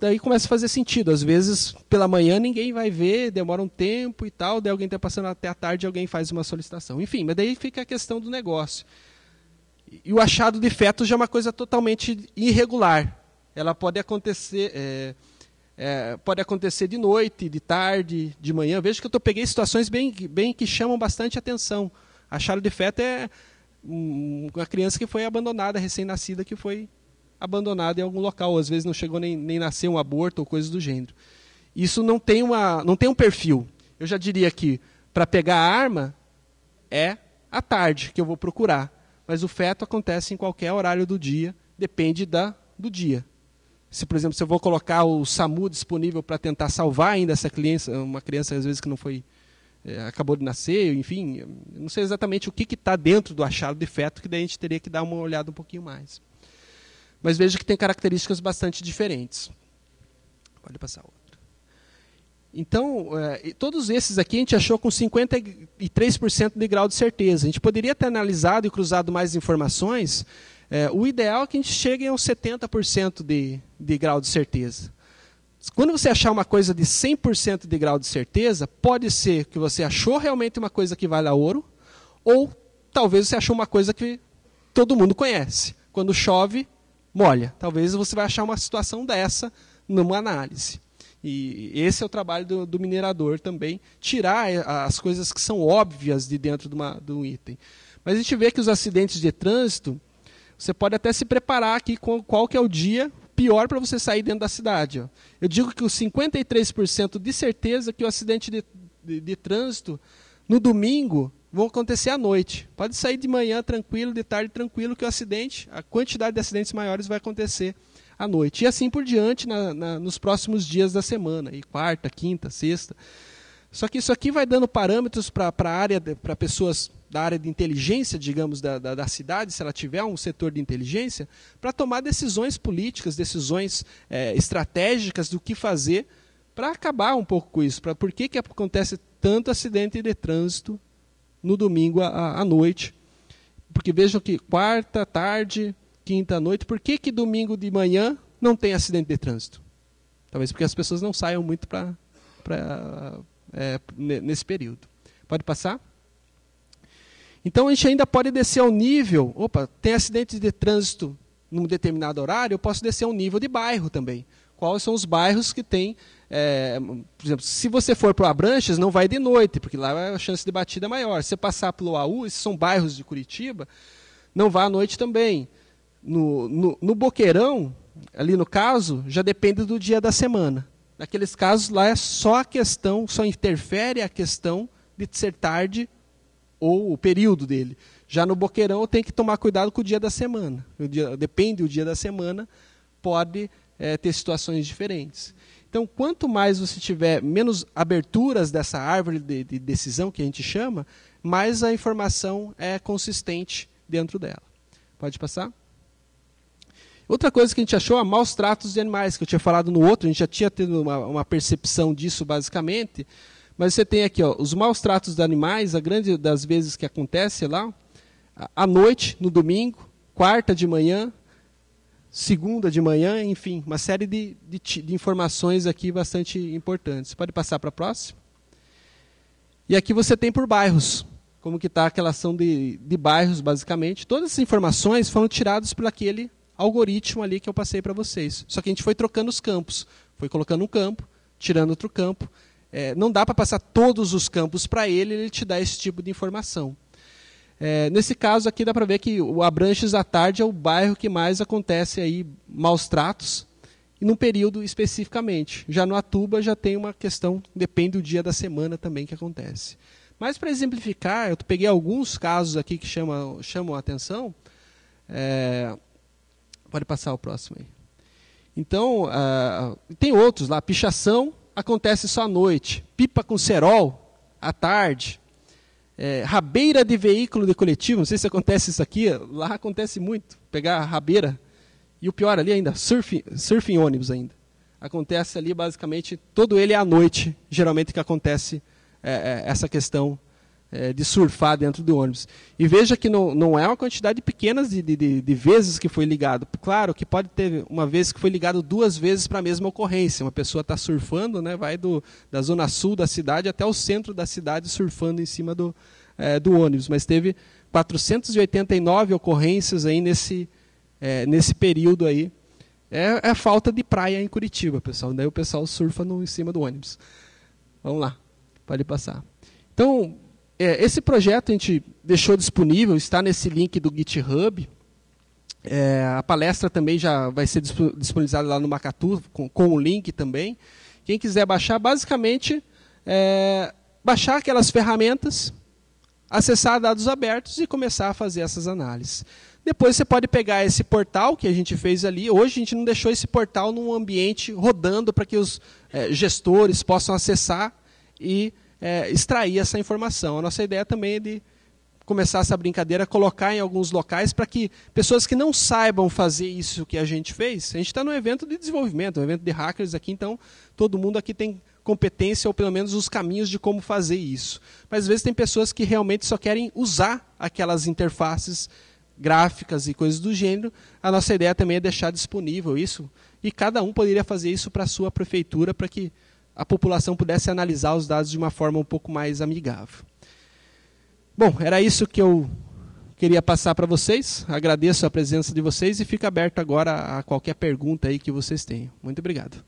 Daí começa a fazer sentido. Às vezes, pela manhã, ninguém vai ver, demora um tempo e tal, daí alguém está passando até a tarde e alguém faz uma solicitação. Enfim, mas daí fica a questão do negócio. E o achado de feto já é uma coisa totalmente irregular. Ela pode acontecer, pode acontecer de noite, de tarde, de manhã. Veja que eu peguei situações bem que chamam bastante atenção. Achado de feto é uma criança que foi abandonada, recém-nascida, que foi abandonada em algum local. Às vezes não chegou nem nascer um aborto ou coisas do gênero. Isso não tem um perfil. Eu já diria que para pegar a arma é à tarde que eu vou procurar. Mas o feto acontece em qualquer horário do dia, depende do dia. Se, por exemplo, se eu vou colocar o SAMU disponível para tentar salvar ainda essa criança, uma criança às vezes que não foi, acabou de nascer, enfim, não sei exatamente o que está dentro do achado de feto, que daí a gente teria que dar uma olhada um pouquinho mais. Mas veja que tem características bastante diferentes. Pode passar outra. Então, todos esses aqui a gente achou com 53% de grau de certeza. A gente poderia ter analisado e cruzado mais informações. O ideal é que a gente chegue a uns 70% de grau de certeza. Quando você achar uma coisa de 100% de grau de certeza, pode ser que você achou realmente uma coisa que vale a ouro, ou talvez você achou uma coisa que todo mundo conhece. Quando chove, molha. Talvez você vai achar uma situação dessa numa análise. E esse é o trabalho do minerador também, tirar as coisas que são óbvias de dentro de um item. Mas a gente vê que os acidentes de trânsito, você pode até se preparar aqui com qual que é o dia pior para você sair dentro da cidade. Ó. Eu digo que os 53% de certeza que o acidente de trânsito no domingo vão acontecer à noite. Pode sair de manhã tranquilo, de tarde tranquilo, que a quantidade de acidentes maiores vai acontecer à noite. E assim por diante nos próximos dias da semana, e quarta, quinta, sexta. Só que isso aqui vai dando parâmetros para pessoas da área de inteligência, digamos, da cidade, se ela tiver um setor de inteligência, para tomar decisões políticas, decisões estratégicas do que fazer para acabar um pouco com isso. Por que acontece tanto acidente de trânsito no domingo à noite? Porque vejam que quarta, tarde, quinta à noite, por que domingo de manhã não tem acidente de trânsito? Talvez porque as pessoas não saiam muito nesse período. Pode passar? Então a gente ainda pode descer ao nível, tem acidentes de trânsito num determinado horário, eu posso descer ao nível de bairro também. Quais são os bairros que tem, por exemplo, se você for para o Abranches, não vai de noite, porque lá a chance de batida é maior. Se você passar pelo AU, esses são bairros de Curitiba, não vá à noite também. No Boqueirão, ali no caso, já depende do dia da semana. Naqueles casos lá é só interfere a questão de ser tarde ou o período dele. Já no Boqueirão eu tenho que tomar cuidado com o dia da semana. Depende do dia da semana, pode ter situações diferentes. Então, quanto mais você tiver menos aberturas dessa árvore de decisão, que a gente chama, mais a informação é consistente dentro dela. Pode passar? Outra coisa que a gente achou, maus tratos de animais, que eu tinha falado no outro, a gente já tinha tido uma percepção disso basicamente, mas você tem aqui os maus tratos de animais, a grande das vezes que acontece lá, à noite, no domingo, quarta de manhã, segunda de manhã, enfim, uma série de informações aqui bastante importantes. Pode passar para a próxima? E aqui você tem por bairros, como que está a relação de bairros, basicamente. Todas essas informações foram tiradas por aquele algoritmo ali que eu passei para vocês. Só que a gente foi trocando os campos. Foi colocando um campo, tirando outro campo. Não dá para passar todos os campos para ele te dá esse tipo de informação. Nesse caso aqui dá para ver que o Abranches à tarde é o bairro que mais acontece aí maus tratos, e num período especificamente. Já no Atuba já tem uma questão, depende do dia da semana também que acontece. Mas para exemplificar, eu peguei alguns casos aqui que chamam a atenção. Pode passar o próximo aí. Então, tem outros lá, pichação, acontece só à noite. Pipa com cerol, à tarde. Rabeira de veículo de coletivo, não sei se acontece isso aqui, lá acontece muito. Pegar a rabeira. E o pior ali ainda, surf em ônibus ainda. Acontece ali basicamente, todo ele é à noite, geralmente que acontece essa questão de surfar dentro do ônibus. E veja que não é uma quantidade pequena de vezes que foi ligado. Claro que pode ter uma vez que foi ligado 2 vezes para a mesma ocorrência. Uma pessoa está surfando, né, vai da zona sul da cidade até o centro da cidade surfando em cima do ônibus. Mas teve 489 ocorrências aí nesse período aí. É falta de praia em Curitiba, pessoal. Daí o pessoal surfa em cima do ônibus. Vamos lá, pode passar. Então, esse projeto a gente deixou disponível, está nesse link do GitHub. A palestra também já vai ser disponibilizada lá no Macatu, com o link também. Quem quiser baixar, basicamente, baixar aquelas ferramentas, acessar dados abertos e começar a fazer essas análises. Depois você pode pegar esse portal que a gente fez ali. Hoje a gente não deixou esse portal num ambiente rodando para que os gestores possam acessar e extrair essa informação. A nossa ideia também é de começar essa brincadeira, colocar em alguns locais para que pessoas que não saibam fazer isso que a gente fez, a gente está num evento de desenvolvimento, um evento de hackers aqui, então todo mundo aqui tem competência ou pelo menos os caminhos de como fazer isso. Mas às vezes tem pessoas que realmente só querem usar aquelas interfaces gráficas e coisas do gênero. A nossa ideia também é deixar disponível isso e cada um poderia fazer isso para a sua prefeitura para que a população pudesse analisar os dados de uma forma um pouco mais amigável. Bom, era isso que eu queria passar para vocês. Agradeço a presença de vocês e fico aberto agora a qualquer pergunta aí que vocês tenham. Muito obrigado.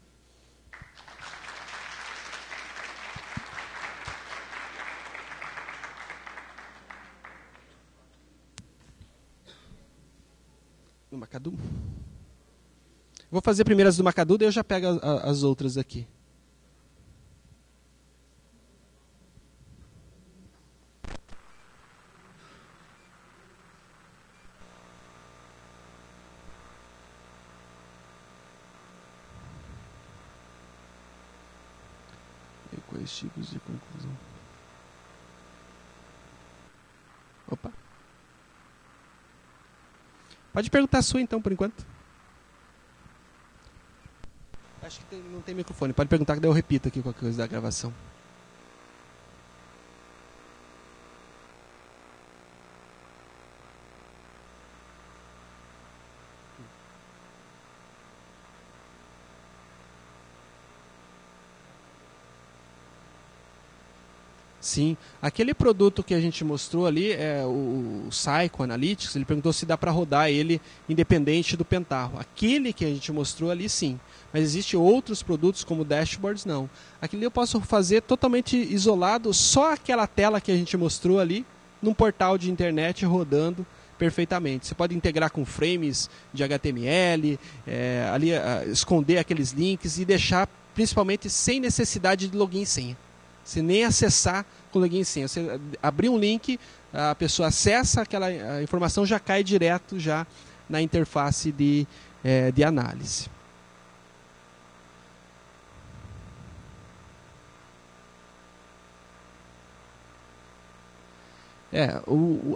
No Macadu? Vou fazer primeiro as do Macadu, daí eu já pego as outras aqui. E quais tipos de conclusão? Opa. Pode perguntar a sua, então, por enquanto. Acho que não tem microfone. Pode perguntar que daí eu repito aqui qualquer coisa da gravação. Sim, aquele produto que a gente mostrou ali, o Psychoanalytics, ele perguntou se dá para rodar ele independente do Pentaho. Aquele que a gente mostrou ali, sim. Mas existem outros produtos como dashboards, não. Aquele eu posso fazer totalmente isolado, só aquela tela que a gente mostrou ali, num portal de internet rodando perfeitamente. Você pode integrar com frames de HTML, esconder aqueles links e deixar principalmente sem necessidade de login e senha. Você nem acessar com login e senha. Você abrir um link, a pessoa acessa a informação, já cai direto já na interface de análise.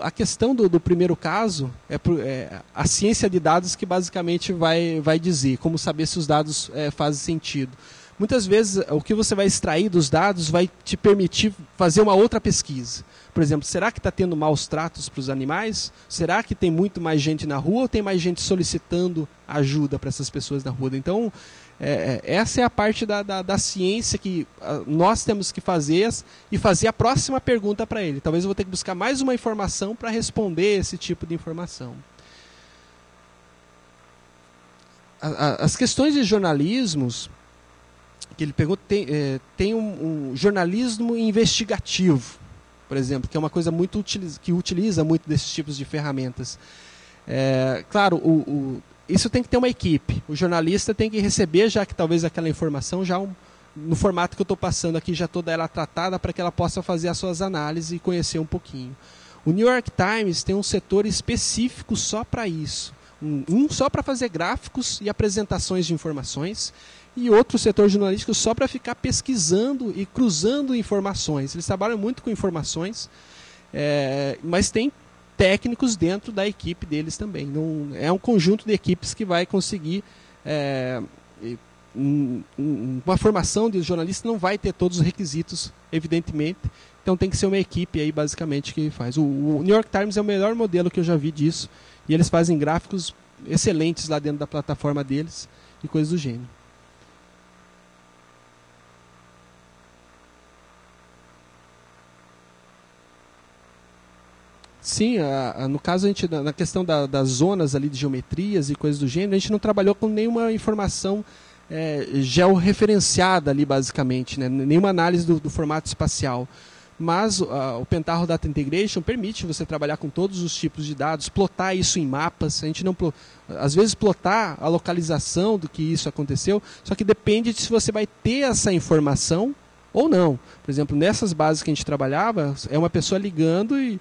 A questão do primeiro caso é a ciência de dados que basicamente vai dizer como saber se os dados fazem sentido. Muitas vezes, o que você vai extrair dos dados vai te permitir fazer uma outra pesquisa. Por exemplo, será que está tendo maus tratos para os animais? Será que tem muito mais gente na rua ou tem mais gente solicitando ajuda para essas pessoas na rua? Então, essa é a parte da ciência que nós temos que fazer e fazer a próxima pergunta para ele. Talvez eu vou ter que buscar mais uma informação para responder esse tipo de informação. As questões de jornalismos que ele pergunta, tem um jornalismo investigativo, por exemplo, que é uma coisa muito que utiliza muito desses tipos de ferramentas. Claro, isso tem que ter uma equipe. O jornalista tem que receber, já que talvez aquela informação, já no formato que eu estou passando aqui, já toda ela tratada, para que ela possa fazer as suas análises e conhecer um pouquinho. O New York Times tem um setor específico só para isso. Só para fazer gráficos e apresentações de informações, e outro setor jornalístico só para ficar pesquisando e cruzando informações. Eles trabalham muito com informações, mas tem técnicos dentro da equipe deles também. Não, é um conjunto de equipes que vai conseguir... uma formação de jornalista não vai ter todos os requisitos, evidentemente. Então tem que ser uma equipe aí, basicamente, que faz. O New York Times é o melhor modelo que eu já vi disso. E eles fazem gráficos excelentes lá dentro da plataforma deles e coisas do gênero. Sim, no caso, na questão das zonas ali de geometrias e coisas do gênero, a gente não trabalhou com nenhuma informação georreferenciada ali, basicamente, né? Nenhuma análise do formato espacial. Mas o Pentaho Data Integration permite você trabalhar com todos os tipos de dados, plotar isso em mapas. A gente não, às vezes, plotar a localização do que isso aconteceu, só que depende de se você vai ter essa informação ou não. Por exemplo, nessas bases que a gente trabalhava, é uma pessoa ligando e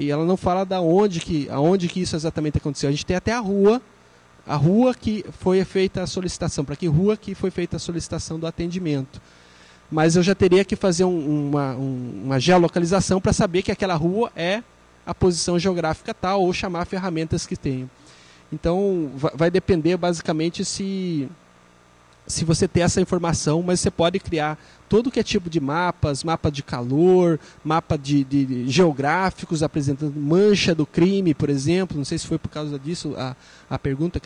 ela não fala aonde que isso exatamente aconteceu. A gente tem até a rua que foi feita a solicitação, para que rua que foi feita a solicitação do atendimento. Mas eu já teria que fazer uma geolocalização para saber que aquela rua é a posição geográfica tal, ou chamar ferramentas que tenho. Então, vai depender basicamente se você tem essa informação, mas você pode criar todo que é tipo de mapas, mapa de calor, mapa de geográficos, apresentando mancha do crime, por exemplo. Não sei se foi por causa disso a pergunta,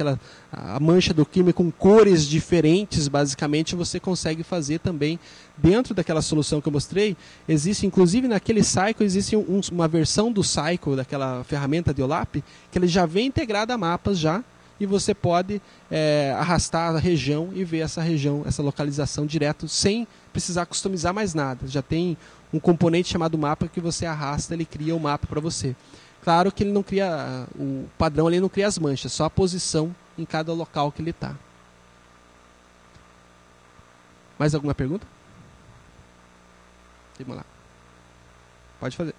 a mancha do crime com cores diferentes, basicamente, você consegue fazer também dentro daquela solução que eu mostrei. Existe, inclusive naquele Cycle, existe uma versão do Cycle, daquela ferramenta de OLAP, que ele já vem integrada a mapas já, e você pode arrastar a região e ver essa região, essa localização direto, sem precisar customizar mais nada. Já tem um componente chamado mapa que você arrasta, ele cria o mapa para você. Claro que ele não cria, o padrão ali não cria as manchas, só a posição em cada local que ele está. Mais alguma pergunta? Vamos lá. Pode fazer.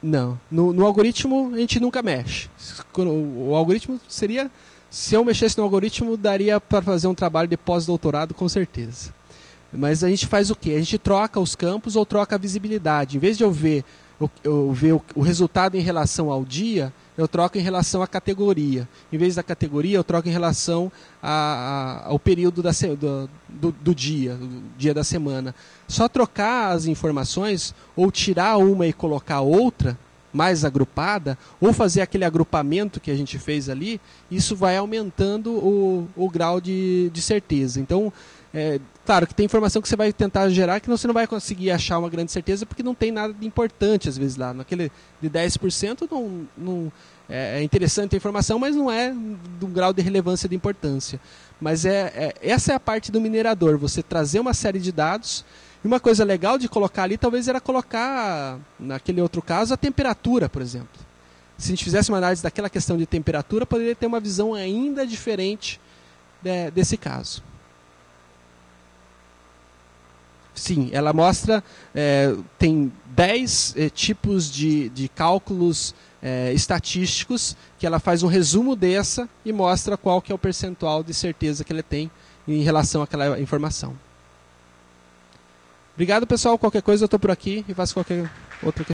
Não. No algoritmo a gente nunca mexe. O algoritmo seria... Se eu mexesse no algoritmo, daria para fazer um trabalho de pós-doutorado, com certeza. Mas a gente faz o quê? A gente troca os campos ou troca a visibilidade. Em vez de eu ver o resultado em relação ao dia, eu troco em relação à categoria. Em vez da categoria, eu troco em relação ao período do dia da semana. Só trocar as informações, ou tirar uma e colocar outra, mais agrupada, ou fazer aquele agrupamento que a gente fez ali, isso vai aumentando o grau de certeza. Então, claro que tem informação que você vai tentar gerar que você não vai conseguir achar uma grande certeza porque não tem nada de importante às vezes lá. Naquele de 10% não é interessante a informação, mas não é de um grau de relevância de importância. Mas essa é a parte do minerador, você trazer uma série de dados. E uma coisa legal de colocar ali talvez era colocar, naquele outro caso, a temperatura, por exemplo. Se a gente fizesse uma análise daquela questão de temperatura, poderia ter uma visão ainda diferente desse caso. Sim, ela mostra, tem 10 tipos de cálculos estatísticos, que ela faz um resumo dessa e mostra qual que é o percentual de certeza que ele tem em relação àquela informação. Obrigado, pessoal. Qualquer coisa eu estou por aqui e faço qualquer outra questão.